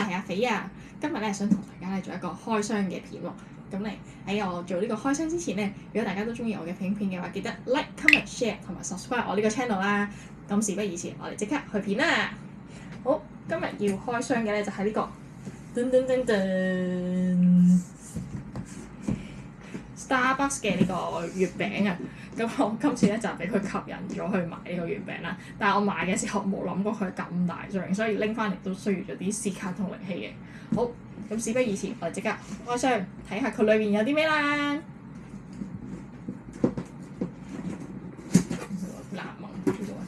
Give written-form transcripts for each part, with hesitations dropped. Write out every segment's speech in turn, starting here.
係阿肥啊，今日咧想同大家咧做一個開箱嘅片喎。咁咧喺我做呢個開箱之前咧，如果大家都中意我嘅片嘅話，記得 like、comment、share 同埋 subscribe 我呢個 channel 啦。咁事不宜遲，我哋即刻去片啦。好，今日要開箱嘅咧就係呢個噔噔噔噔 Starbucks 嘅呢個月餅啊。咁我今次咧就俾佢吸引咗去買呢個月餅啦。但係我買嘅時候冇諗過佢咁大張，所以拎翻嚟都需要咗啲時間同力氣嘅。好，咁事不宜遲，我哋即刻開箱睇下佢裏邊有啲咩啦。難聞呢度啊！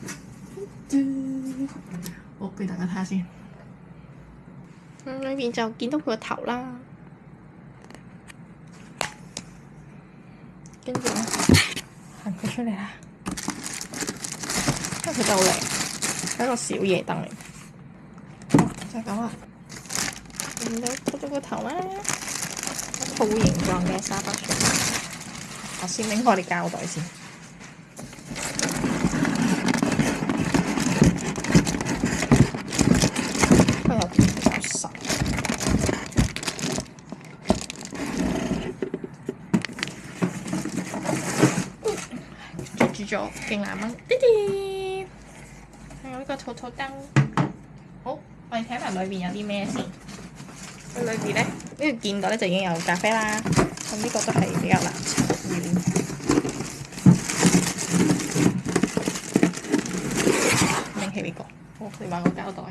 好，俾大家睇下先。裏邊就見到佢個頭啦，跟住咧行佢出嚟啦，因為佢就好靚，係一個小夜燈嚟。就係咁啦，見到出咗個頭啦，兔形狀嘅沙巴水。我先拎開啲膠袋先。佢有啲比較實。住咗勁難蚊，滴滴，仲有呢個兔兔燈。好，我哋睇埋裏邊有啲咩先。佢裏邊咧，呢個見到咧就已經有咖啡啦。咁呢個都係比較難炒嘅。拎起呢個，好，你買個膠袋。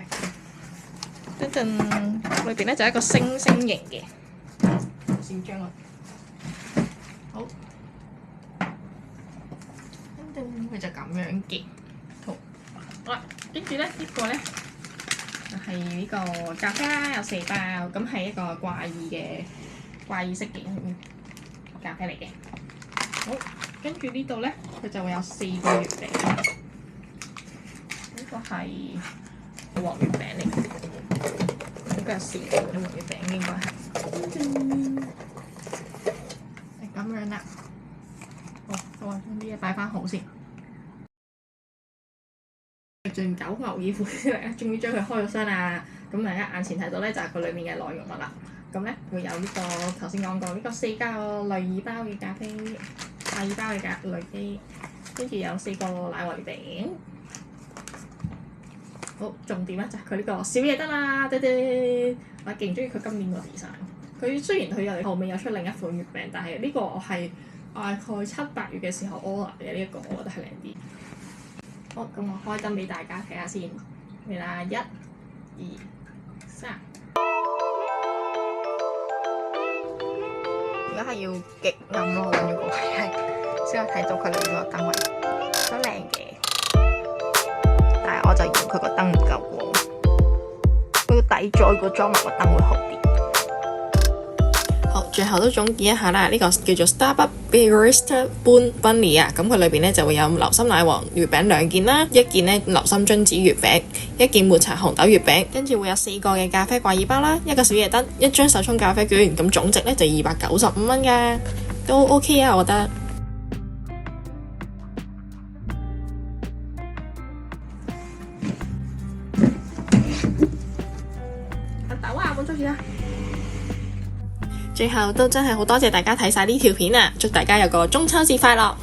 等陣裏邊咧就係一個星星形嘅，先將佢。好。佢就咁樣嘅，好啦，跟住咧呢個咧就係呢個咖啡啦，有4包，咁係一個怪異式嘅咖啡嚟嘅。好，跟住呢度咧佢就會有4個月餅，呢個係黃月餅嚟嘅，呢個有4個黃月餅應該係咁樣啦。好，我將啲嘢擺翻好先。盡9牛耳虎之力，終於將佢開咗箱啦！咁大家眼前睇到咧就係佢裡面嘅內容物啦。咁咧會有呢個頭先講過呢個4個濾耳包嘅咖啡，掛耳包嘅濾機，跟住有4個奶黃月餅。好，重點咧就係佢呢個小夜燈啦，爹爹！我勁中意佢今年個 design。佢雖然佢有後面有出另一款月餅，但係呢個我係大概7、8月嘅時候 order 嘅呢一個，我覺得係靚啲。好，咁我開燈俾大家睇下先，嚟啦，1、2、3。而家係要極暗咯，揾咗個位係先可以睇到佢裏面個燈位，都靚嘅。但係我就嫌佢個燈唔夠光，佢個底座個裝埋個燈會好啲。好，最後都總結一下啦，呢個叫做 Starbucks Barista Bunny 啊，咁佢裏邊咧就會有流心奶黃月餅2件啦，1件咧流心榛子月餅，1件抹茶紅豆月餅，跟住會有4個嘅咖啡掛耳包啦，1個小夜燈，1張手沖咖啡券，咁總值咧就295蚊㗎，都 OK 啊，我覺得。阿豆啊，滿足住啦！最後都真係好多謝大家睇晒呢條片啊！祝大家有個中秋節快樂！